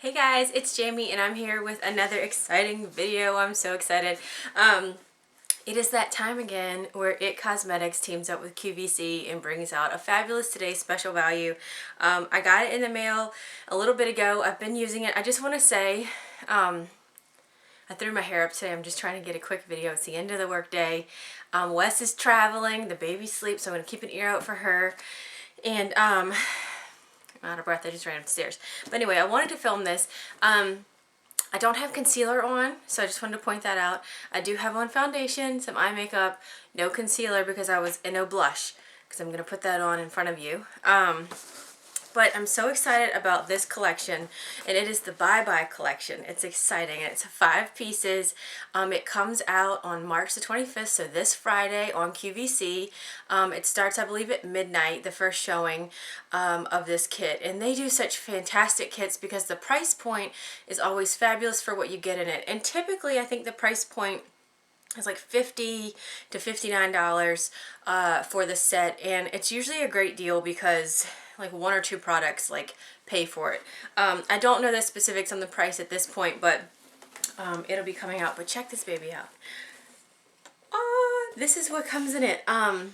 Hey guys, it's Jamie and I'm here with another exciting video. I'm so excited. It is that time again where IT Cosmetics teams up with QVC and brings out a fabulous Today special value. I got it in the mail a little bit ago. I've been using it. I just want to say, I threw my hair up today. I'm just trying to get a quick video. It's the end of the work day. Wes is traveling. The baby sleeps, so I'm going to keep an ear out for her. And I'm out of breath. I just ran upstairs. But anyway, I wanted to film this. I don't have concealer on, so I just wanted to point that out. I do have on foundation, some eye makeup, no concealer because and no blush, because I'm going to put that on in front of you. But I'm so excited about this collection, and it is the Bye Bye collection. It's exciting. It's 5 pieces. It comes out on March the 25th, so this Friday on QVC. It starts, I believe, at midnight, the first showing of this kit. And they do such fantastic kits because the price point is always fabulous for what you get in it. And typically, I think the price point is like $50 to $59 for the set, and it's usually a great deal because like 1 or 2 products like pay for it. I don't know the specifics on the price at this point, but it'll be coming out. But check this baby out. This is what comes in it. Look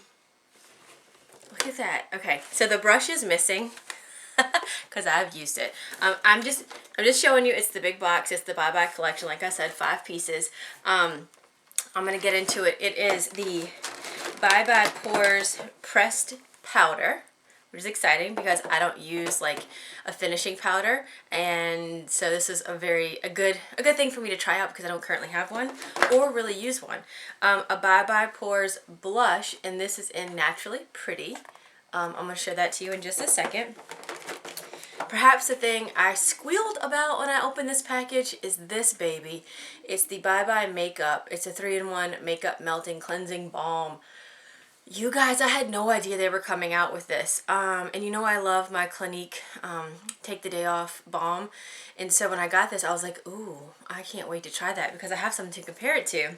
at that. Okay, so the brush is missing because I've used it. I'm just showing you. It's the big box. It's the Bye Bye collection. Like I said, 5 pieces. I'm gonna get into it. It is the Bye Bye Pores pressed powder, which is exciting because I don't use like a finishing powder, and so this is a good thing for me to try out because I don't currently have one or really use one. A Bye Bye Pores blush, and this is in Naturally Pretty. I'm gonna show that to you in just a second. Perhaps the thing I squealed about when I opened this package is this baby. It's the Bye Bye Makeup. It's a 3-in-1 makeup melting cleansing balm. You guys, I had no idea they were coming out with this. And you know I love my Clinique Take the Day Off balm. And so when I got this, I was like, ooh, I can't wait to try that because I have something to compare it to.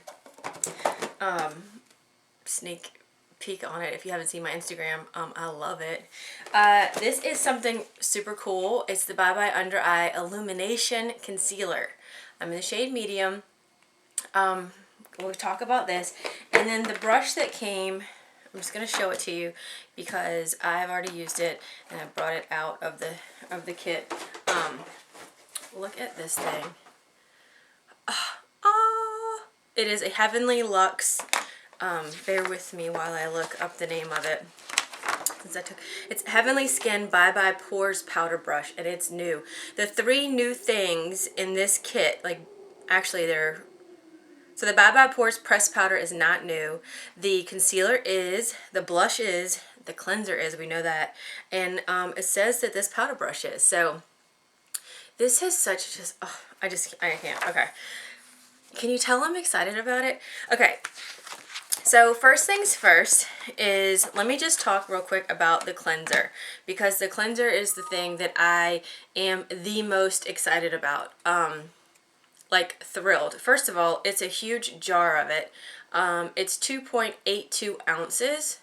Sneak peek on it if you haven't seen my Instagram. I love it. This is something super cool. It's the Bye Bye Under Eye Illumination Concealer. I'm in the shade medium. We'll talk about this. And then the brush that came, I'm just going to show it to you because I've already used it and I brought it out of the kit. Look at this thing. It is a Heavenly Luxe. Bear with me while I look up the name of it. It's Heavenly Skin Bye Bye Pores Powder Brush, and it's new. The 3 new things in this kit, like, actually so the Bye Bye Pores Pressed Powder is not new. The concealer is, the blush is, the cleanser is, we know that. And it says that this powder brush is. So this has such just, I can't. Okay. Can you tell I'm excited about it? Okay. So first things first is, let me just talk real quick about the cleanser, because the cleanser is the thing that I am the most excited about. Like thrilled. First of all, it's a huge jar of it. It's 2.82 ounces,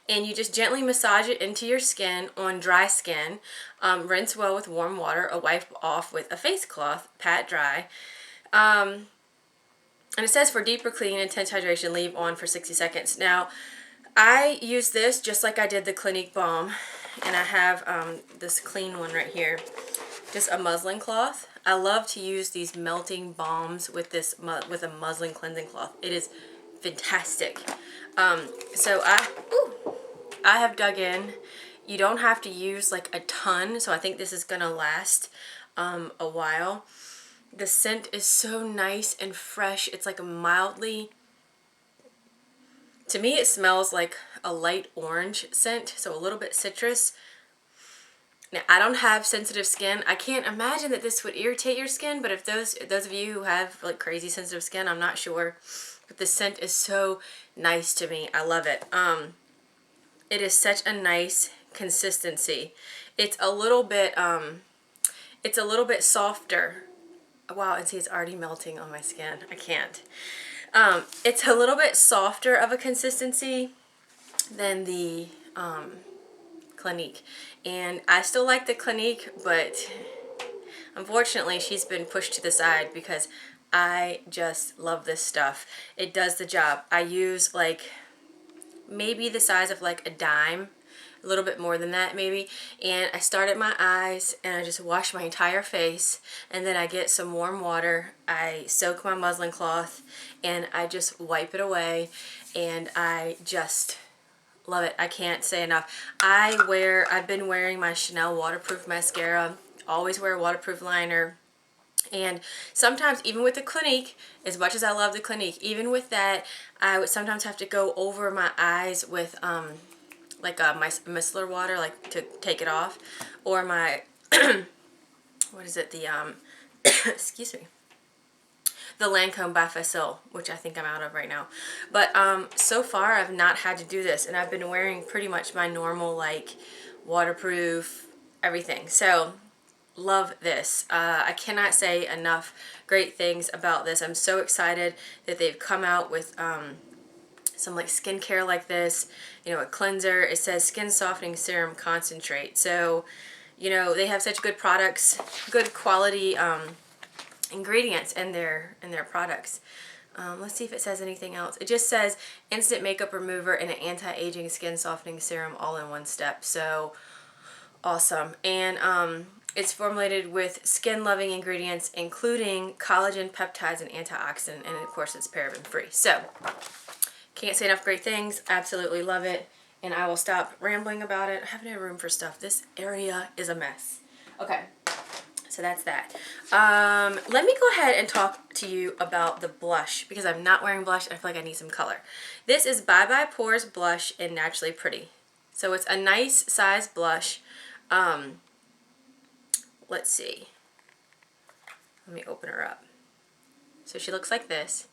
and you just gently massage it into your skin on dry skin. Rinse well with warm water, or wipe off with a face cloth, pat dry. And it says for deeper clean, intense hydration, leave on for 60 seconds. Now, I use this just like I did the Clinique Balm, and I have this clean one right here, just a muslin cloth. I love to use these melting balms with with a muslin cleansing cloth. It is fantastic. So I have dug in. You don't have to use like a ton, so I think this is gonna last a while. The scent is so nice and fresh. It's like a mildly, to me it smells like a light orange scent, so a little bit citrus. Now, I don't have sensitive skin. I can't imagine that this would irritate your skin, but if those of you who have like crazy sensitive skin, I'm not sure. But the scent is so nice to me. I love it. It is such a nice consistency. It's a little bit softer. Wow, and see, it's already melting on my skin. I can't. It's a little bit softer of a consistency than the Clinique. And I still like the Clinique, but Unfortunately, she's been pushed to the side because I just love this stuff. It does the job. I use like maybe the size of like a dime, a little bit more than that maybe, and I start at my eyes and I just wash my entire face, and then I get some warm water, I soak my muslin cloth, and I just wipe it away, and I just love it. I can't say enough. I've been wearing my Chanel waterproof mascara, always wear a waterproof liner. And sometimes, even with the Clinique, as much as I love the Clinique, even with that, I would sometimes have to go over my eyes with like my micellar water, like to take it off, or my what is it? The excuse me, the Lancome by Facile, which I think I'm out of right now. But so far, I've not had to do this, and I've been wearing pretty much my normal like waterproof everything. So love this. I cannot say enough great things about this. I'm so excited that they've come out with some like skincare like this, you know, a cleanser. It says skin softening serum concentrate. So, you know, they have such good products, good quality ingredients in their products. Let's see if it says anything else. It just says instant makeup remover and an anti-aging skin softening serum all in one step. So awesome. And it's formulated with skin-loving ingredients, including collagen, peptides, and antioxidant, and of course it's paraben-free. So, can't say enough great things. Absolutely love it. And I will stop rambling about it. I haven't had room for stuff. This area is a mess. Okay, so that's that. Let me go ahead and talk to you about the blush, because I'm not wearing blush and I feel like I need some color. This is Bye Bye Pores Blush in Naturally Pretty. So it's a nice size blush. Let's see. Let me open her up. So she looks like this.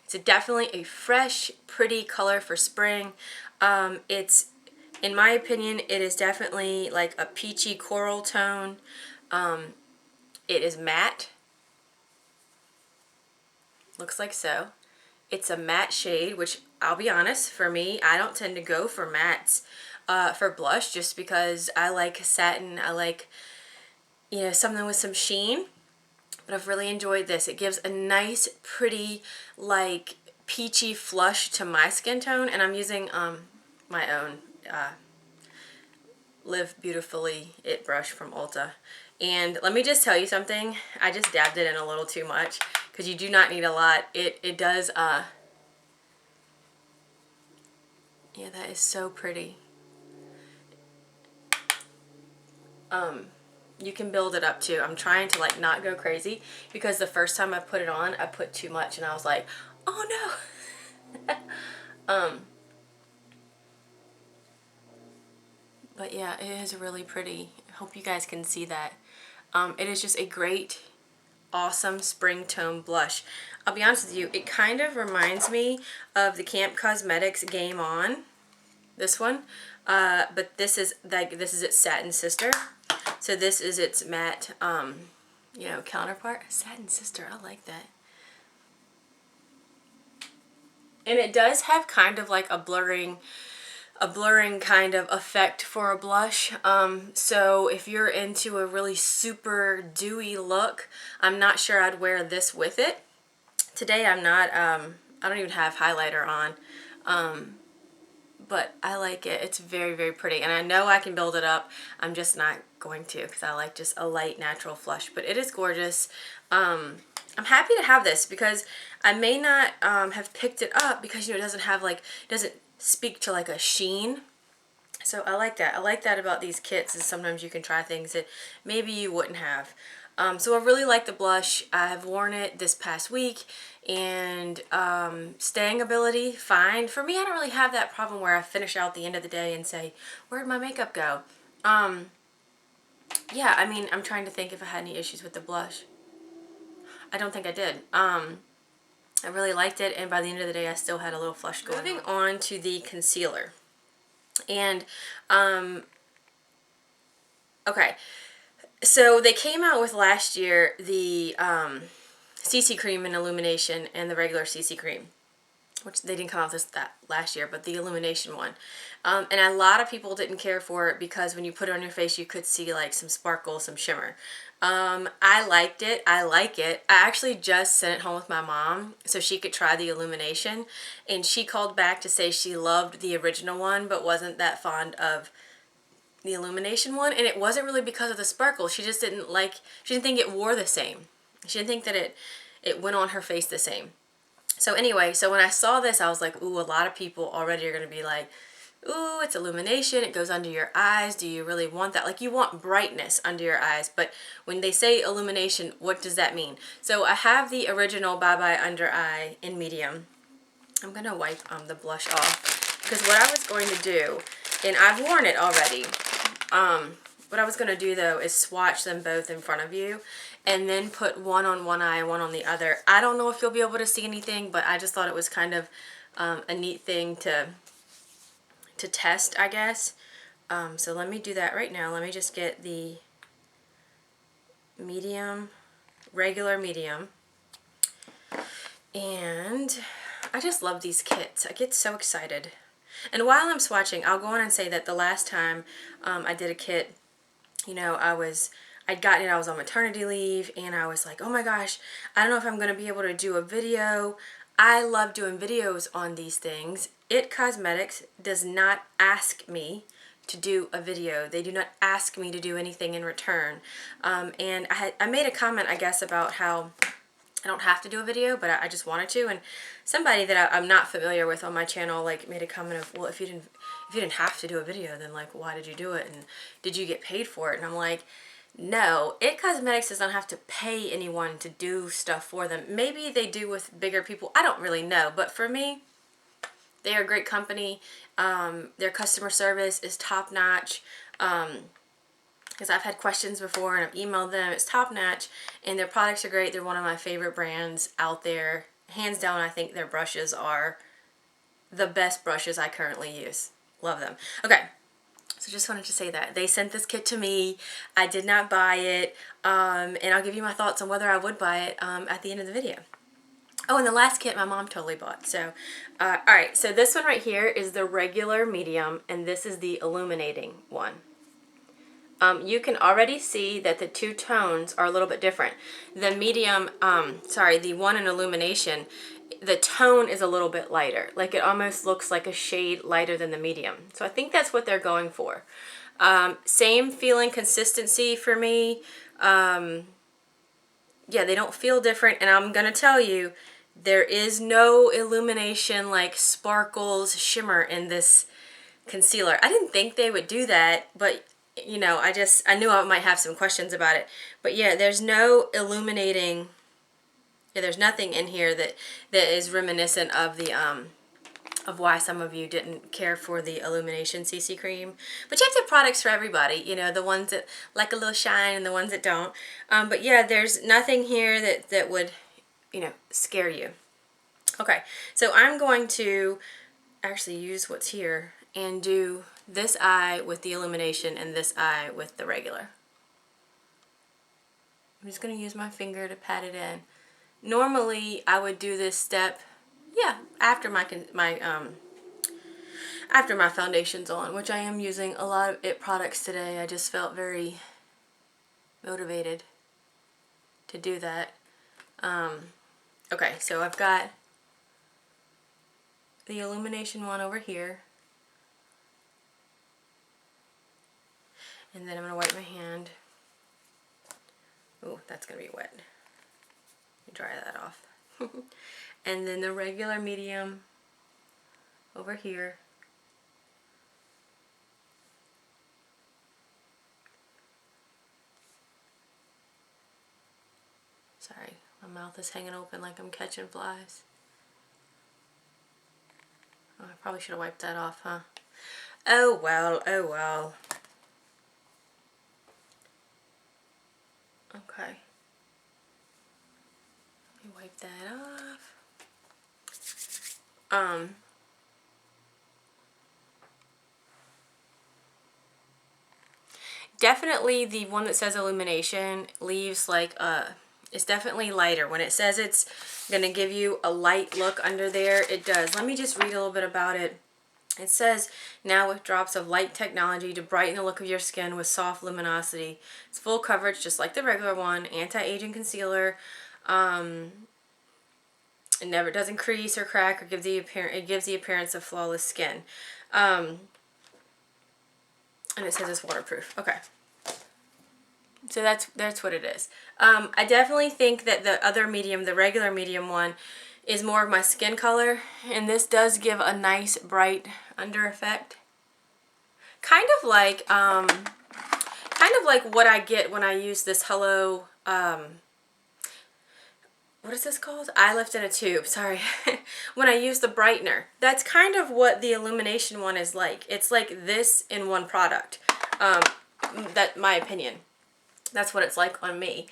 It's definitely a fresh, pretty color for spring. It's, in my opinion, it is definitely like a peachy coral tone. It is matte. Looks like so. It's a matte shade, which I'll be honest, for me, I don't tend to go for mattes for blush, just because I like satin. I like, you know, something with some sheen. But I've really enjoyed this. It gives a nice, pretty, like peachy flush to my skin tone, and I'm using my own Live Beautifully It brush from Ulta. And let me just tell you something. I just dabbed it in a little too much, because you do not need a lot. It does. Yeah, that is so pretty. You can build it up too. I'm trying to like not go crazy, because the first time I put it on, I put too much and I was like, oh no. But yeah, it is really pretty. I hope you guys can see that. It is just a great, awesome spring tone blush. I'll be honest with you, it kind of reminds me of the Camp Cosmetics Game On. This one. But this is its satin sister. So this is its matte, you know, counterpart. Satin sister, I like that. And it does have kind of like a blurring kind of effect for a blush. So if you're into a really super dewy look, I'm not sure I'd wear this with it. Today I'm not, I don't even have highlighter on. But I like it. It's very, very pretty. And I know I can build it up. I'm just not going to, because I like just a light, natural flush. But it is gorgeous. I'm happy to have this, because I may not have picked it up, because, you know, it doesn't have like, it doesn't speak to like a sheen. So I like that. I like that about these kits, is sometimes you can try things that maybe you wouldn't have. So I really like the blush. I've worn it this past week, and staying ability, fine. For me, I don't really have that problem where I finish out the end of the day and say, where'd my makeup go? Yeah, I mean, I'm trying to think if I had any issues with the blush. I don't think I did. I really liked it, and by the end of the day, I still had a little flush going on. Moving on to the concealer. And, okay. So they came out with last year the CC cream in Illumination and the regular CC cream, which they didn't come out with that last year, but the Illumination one. And a lot of people didn't care for it, because when you put it on your face, you could see like some sparkle, some shimmer. I liked it. I like it. I actually just sent it home with my mom so she could try the Illumination, and she called back to say she loved the original one but wasn't that fond of the Illumination one, and it wasn't really because of the sparkle. She just didn't like, she didn't think it wore the same. She didn't think that it went on her face the same. So anyway, so when I saw this, I was like, ooh, a lot of people already are going to be like, ooh, it's Illumination, it goes under your eyes. Do you really want that? Like, you want brightness under your eyes, but when they say Illumination, what does that mean? So I have the original Bye Bye Under Eye in medium. I'm going to wipe the blush off, because what I was going to do, and I've worn it already, what I was going to do though is swatch them both in front of you and then put one on one eye, one on the other. I don't know if you'll be able to see anything, but I just thought it was kind of a neat thing to test, I guess. So let me do that right now. Let me just get the medium, regular medium. And I just love these kits. I get so excited. And while I'm swatching, I'll go on and say that the last time I did a kit, you know, I'd gotten it, I was on maternity leave, and I was like, oh my gosh, I don't know if I'm going to be able to do a video. I love doing videos on these things. It Cosmetics does not ask me to do a video. They do not ask me to do anything in return. And I made a comment, I guess, about how I don't have to do a video, but I just wanted to. And somebody that I'm not familiar with on my channel like made a comment of, well, if you didn't have to do a video, then like why did you do it, and did you get paid for it? And I'm like, no, It Cosmetics does not have to pay anyone to do stuff for them. Maybe they do with bigger people. I don't really know, but for me, they are a great company. Their customer service is top notch. Because I've had questions before and I've emailed them. It's top notch, and their products are great. They're one of my favorite brands out there. Hands down, I think their brushes are the best brushes I currently use. Love them. Okay, so just wanted to say that. They sent this kit to me. I did not buy it, and I'll give you my thoughts on whether I would buy it at the end of the video. Oh, and the last kit my mom totally bought. So, alright, so this one right here is the regular medium, and this is the illuminating one. You can already see that the two tones are a little bit different. The medium, the one in Illumination, the tone is a little bit lighter. Like, it almost looks like a shade lighter than the medium. So I think that's what they're going for. Same feeling consistency for me. Yeah, they don't feel different. And I'm going to tell you, there is no Illumination, like, sparkles, shimmer in this concealer. I didn't think they would do that, but you know, I knew I might have some questions about it. But yeah, there's no illuminating, yeah, there's nothing in here that is reminiscent of the, of why some of you didn't care for the Illumination CC cream. But you have to have products for everybody, you know, the ones that like a little shine and the ones that don't. But yeah, there's nothing here that would, you know, scare you. Okay, so I'm going to actually use what's here and do this eye with the Illumination and this eye with the regular. I'm just going to use my finger to pat it in. Normally, I would do this step, yeah, after my foundation's on, which I am using a lot of IT products today. I just felt very motivated to do that. Okay, so I've got the Illumination one over here. And then I'm going to wipe my hand. Oh, that's going to be wet. Let me dry that off. And then the regular medium over here. Sorry, my mouth is hanging open like I'm catching flies. Oh, I probably should have wiped that off, huh? Oh well, oh well. Okay. Let me wipe that off. Definitely the one that says Illumination leaves like it's definitely lighter. When it says it's gonna give you a light look under there, it does. Let me just read a little bit about it. It says, now with drops of light technology to brighten the look of your skin with soft luminosity. It's full coverage just like the regular one. Anti-aging concealer. It never doesn't crease or crack or give the it gives the appearance of flawless skin. And it says it's waterproof. Okay. So that's what it is. I definitely think that the other medium, the regular medium one, is more of my skin color, and this does give a nice bright under effect. Kind of like what I get when I use this Hello, what is this called? Eye Lift in a Tube, sorry. When I use the brightener. That's kind of what the Illumination one is like. It's like this in one product. That's my opinion. That's what it's like on me.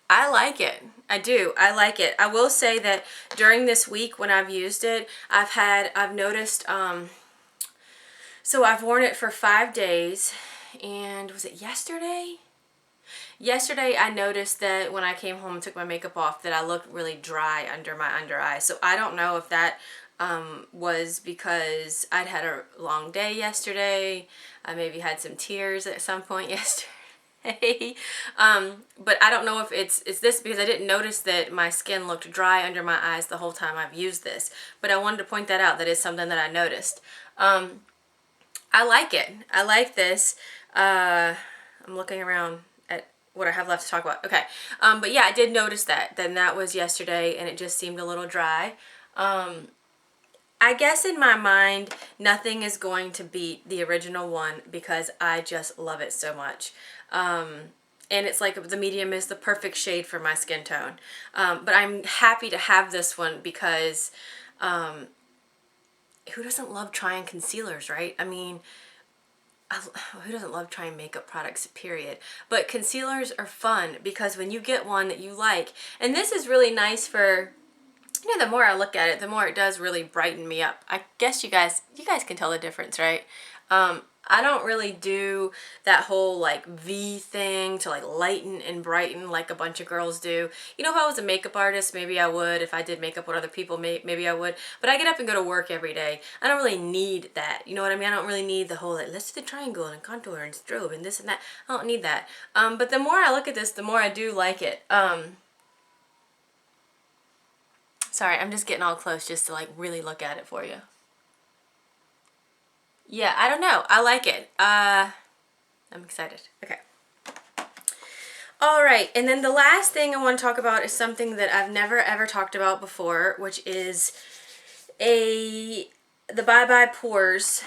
I like it. I do. I like it. I will say that during this week when I've used it, I've noticed, so I've worn it for 5 days, and was it yesterday? Yesterday I noticed that when I came home and took my makeup off that I looked really dry under my under eye. So I don't know if that was because I'd had a long day yesterday. I maybe had some tears at some point yesterday. But I don't know if it's this, because I didn't notice that my skin looked dry under my eyes the whole time I've used this. But I wanted to point that out. That is something that I noticed. I like it. I like this. I'm looking around at what I have left to talk about. Okay. But yeah, I did notice that. Then that was yesterday, and it just seemed a little dry. I guess in my mind, nothing is going to beat the original one because I just love it so much. And it's like the medium is the perfect shade for my skin tone. But I'm happy to have this one because who doesn't love trying concealers, right? I mean, who doesn't love trying makeup products, period? But concealers are fun because when you get one that you like, and this is really nice for, you know, the more I look at it, the more it does really brighten me up. I guess you guys can tell the difference, right? I don't really do that whole like V thing to like lighten and brighten like a bunch of girls do. You know, if I was a makeup artist, maybe I would. If I did makeup with other people, maybe I would. But I get up and go to work every day. I don't really need that. You know what I mean? I don't really need the whole like, let's do the triangle and contour and strobe and this and that. I don't need that. But the more I look at this, the more I do like it. Sorry, I'm just getting all close just to like really look at it for you. Yeah, I don't know. I like it. I'm excited. Okay. All right, and then the last thing I want to talk about is something that I've never ever talked about before, which is the Bye Bye Pores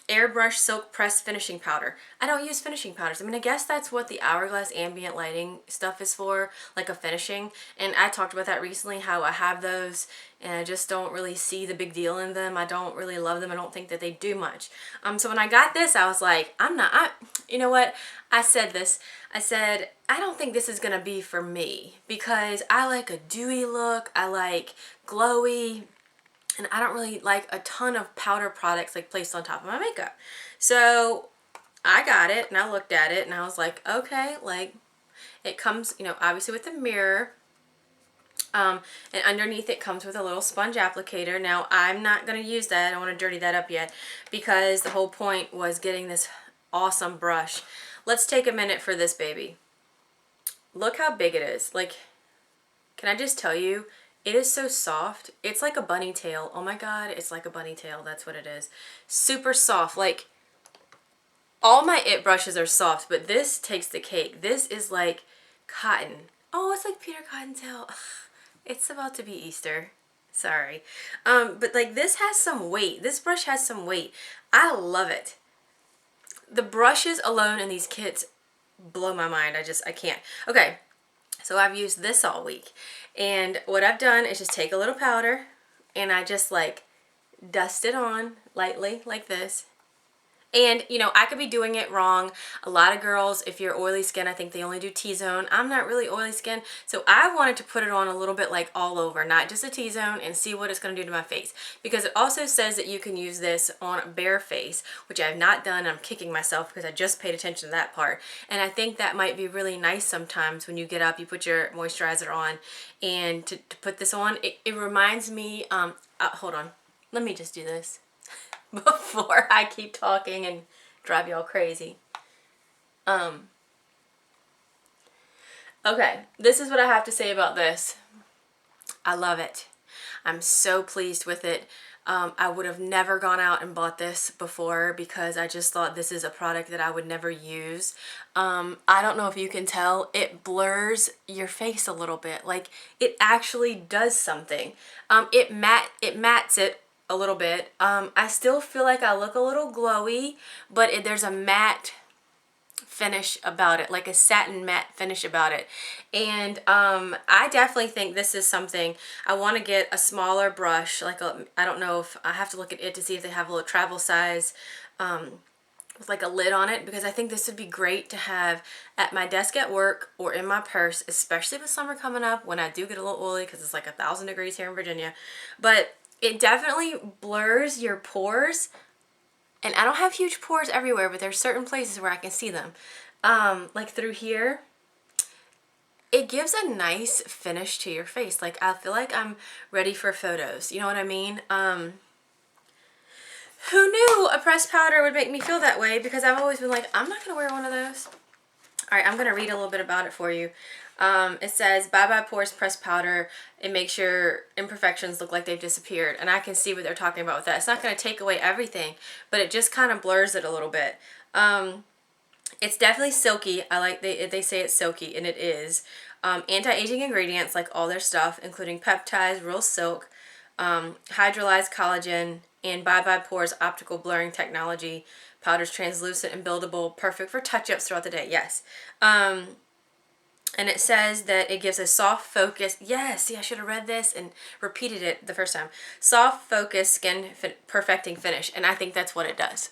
Airbrush Silk Press Finishing Powder. I don't use finishing powders. I mean, I guess that's what the Hourglass ambient lighting stuff is for, like a finishing. And I talked about that recently, how I have those and I just don't really see the big deal in them. I don't really love them. I don't think that they do much. So when I got this, I was like, you know what? I said this. I said, I don't think this is going to be for me because I like a dewy look. I like glowy. And I don't really like a ton of powder products like placed on top of my makeup. So I got it and I looked at it and I was like, okay, like it comes, you know, obviously with the mirror. And underneath it comes with a little sponge applicator. Now I'm not going to use that. I don't want to dirty that up yet because the whole point was getting this awesome brush. Let's take a minute for this baby. Look how big it is. Like, can I just tell you, it is so soft. It's like a bunny tail. Oh my God, it's like a bunny tail. That's what it is. Super soft. Like, all my IT brushes are soft, but this takes the cake. This is like cotton. Oh, it's like Peter Cottontail. It's about to be Easter. Sorry. But like this has some weight. This brush has some weight. I love it. The brushes alone in these kits blow my mind. I can't. Okay. So I've used this all week. And what I've done is just take a little powder and I just like dust it on lightly like this. And, you know, I could be doing it wrong. A lot of girls, if you're oily skin, I think they only do T-zone. I'm not really oily skin, so I wanted to put it on a little bit like all over, not just a T-zone, and see what it's going to do to my face. Because it also says that you can use this on bare face, which I have not done. I'm kicking myself because I just paid attention to that part. And I think that might be really nice sometimes when you get up, you put your moisturizer on, and to put this on, it reminds me, hold on. let me just do this before I keep talking and drive y'all crazy. Okay, this is what I have to say about this. I love it. I'm so pleased with it. I would have never gone out and bought this before because I just thought this is a product that I would never use. I don't know if you can tell, it blurs your face a little bit. Like, it actually does something. It mattes it a little bit. I still feel like I look a little glowy, but there's a matte finish about it, like a satin matte finish about it. And I definitely think this is something. I want to get a smaller brush, like I don't know if I have to look at it to see if they have a little travel size with like a lid on it, because I think this would be great to have at my desk at work or in my purse, especially with summer coming up when I do get a little oily because it's like 1,000 degrees here in Virginia. But it definitely blurs your pores. And I don't have huge pores everywhere, but there's certain places where I can see them. Like through here, it gives a nice finish to your face. Like, I feel like I'm ready for photos. You know what I mean? Who knew a pressed powder would make me feel that way? Because I've always been like, I'm not going to wear one of those. All right, I'm going to read a little bit about it for you. It says, Bye Bye Pores Pressed Powder. It makes your imperfections look like they've disappeared. And I can see what they're talking about with that. It's not going to take away everything, but it just kind of blurs it a little bit. It's definitely silky. I like, they say it's silky, and it is. Anti-aging ingredients, like all their stuff, including peptides, real silk, hydrolyzed collagen, and Bye Bye Pores optical blurring technology. Powder's translucent and buildable, perfect for touch-ups throughout the day. Yes. And it says that it gives a soft focus. Yes, see, I should have read this and repeated it the first time. Soft focus skin perfecting finish. And I think that's what it does.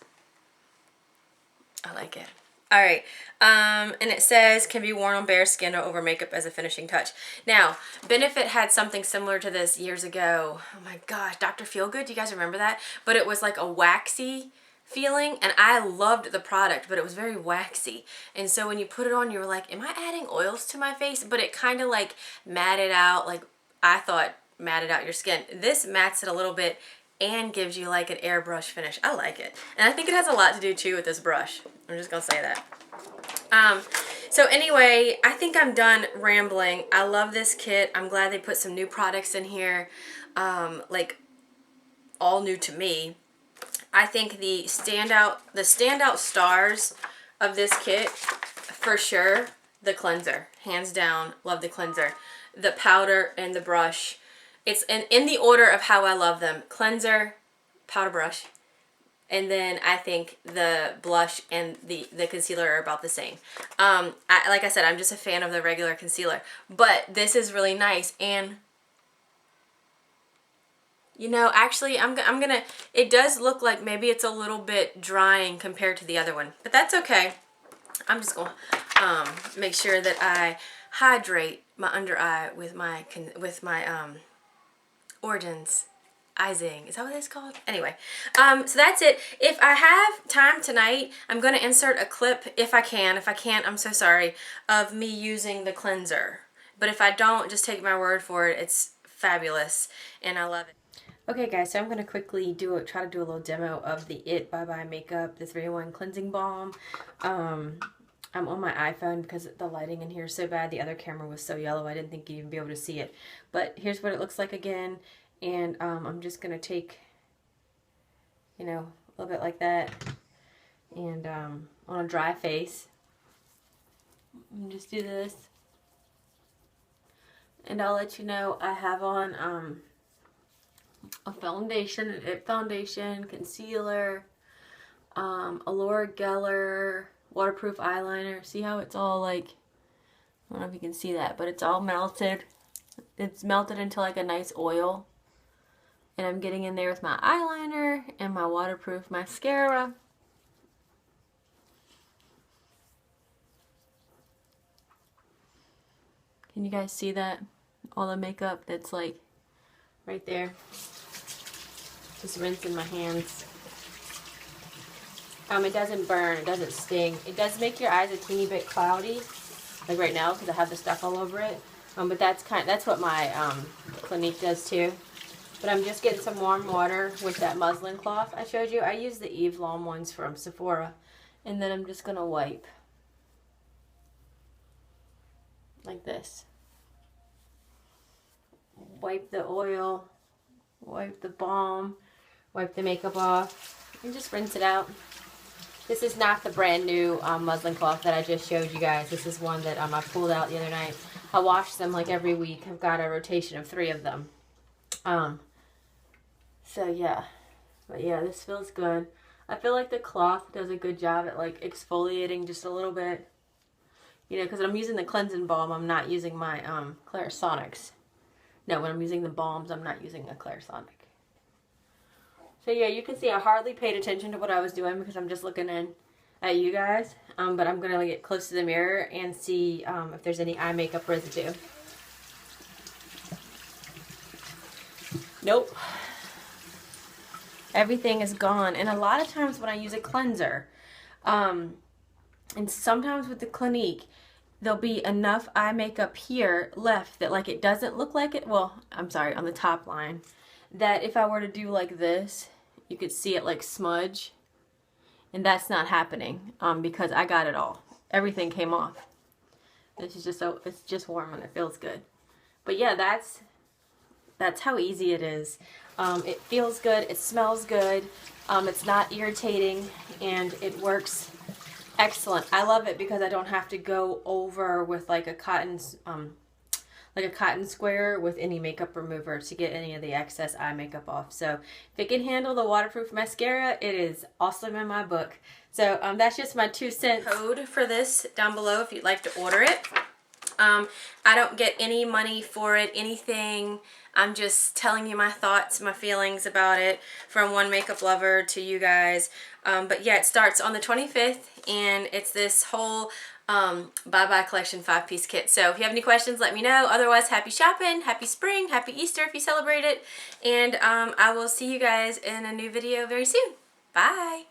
I like it. All right. And it says can be worn on bare skin or over makeup as a finishing touch. Now, Benefit had something similar to this years ago. Oh my gosh, Dr. Feelgood. Do you guys remember that? But it was like a waxy feeling, and I loved the product, but it was very waxy. And so when you put it on, you were like, am I adding oils to my face? But it kind of like matted out, like I thought matted out your skin. This mattes it a little bit and gives you like an airbrush finish. I like it. And I think it has a lot to do too with this brush. I'm just gonna say that. So anyway, I think I'm done rambling. I love this kit. I'm glad they put some new products in here, like all new to me. I think the standout stars of this kit, for sure, the cleanser. Hands down, love the cleanser. The powder and the brush. It's in the order of how I love them. Cleanser, powder brush, and then I think the blush and the concealer are about the same. Like I said, I'm just a fan of the regular concealer. But this is really nice, and you know, actually, I'm gonna, it does look like maybe it's a little bit drying compared to the other one, but that's okay. I'm just gonna make sure that I hydrate my under eye with my Origins Izing. Is that what it's called? Anyway, so that's it. If I have time tonight, I'm gonna insert a clip if I can. If I can't, I'm so sorry, of me using the cleanser. But if I don't, just take my word for it. It's fabulous, and I love it. Okay guys, so I'm going to quickly try to do a little demo of the IT Bye Bye Makeup, the 3-in-1 Cleansing Balm. I'm on my iPhone because the lighting in here is so bad. The other camera was so yellow I didn't think you'd even be able to see it. But here's what it looks like again. And I'm just going to take, you know, a little bit like that. And on a dry face, just do this. And I'll let you know I have on a foundation, an IT foundation, concealer, a Laura Geller waterproof eyeliner. See how it's all like, I don't know if you can see that, but it's all melted. It's melted into like a nice oil. And I'm getting in there with my eyeliner and my waterproof mascara. Can you guys see that? All the makeup that's like right there. Just rinsing my hands. It doesn't burn, it doesn't sting. It does make your eyes a teeny bit cloudy, like right now because I have the stuff all over it. But that's what my Clinique does too. But I'm just getting some warm water with that muslin cloth I showed you. I use the Eve Lom ones from Sephora. And then I'm just going to wipe. Like this. Wipe the oil. Wipe the balm. Wipe the makeup off. And just rinse it out. This is not the brand new muslin cloth that I just showed you guys. This is one that I pulled out the other night. I wash them like every week. I've got a rotation of 3 of them. So yeah, but yeah, this feels good. I feel like the cloth does a good job at like exfoliating just a little bit. You know, because I'm using the cleansing balm, I'm not using my Clarisonics. No, when I'm using the balms, I'm not using a Clarisonic. So yeah, you can see I hardly paid attention to what I was doing because I'm just looking in at you guys. But I'm going to get close to the mirror and see if there's any eye makeup residue. Nope. Everything is gone. And a lot of times when I use a cleanser, and sometimes with the Clinique, there'll be enough eye makeup here left that like it doesn't look like it, well, I'm sorry, on the top line, that if I were to do like this, you could see it like smudge. And that's not happening because I got it all. Everything came off. This is just so, it's just warm and it feels good. But yeah, that's how easy it is. It feels good, it smells good, it's not irritating, and it works excellent. I love it because I don't have to go over with like a cotton square with any makeup remover to get any of the excess eye makeup off. So if it can handle the waterproof mascara, it is awesome in my book. So that's just my 2 cents. Code for this down below if you'd like to order it. I don't get any money for it, anything. I'm just telling you my thoughts, my feelings about it from one makeup lover to you guys. But yeah, it starts on the 25th and it's this whole bye-bye collection 5-piece kit. So if you have any questions, let me know. Otherwise, happy shopping, happy spring, happy Easter if you celebrate it. And I will see you guys in a new video very soon. Bye.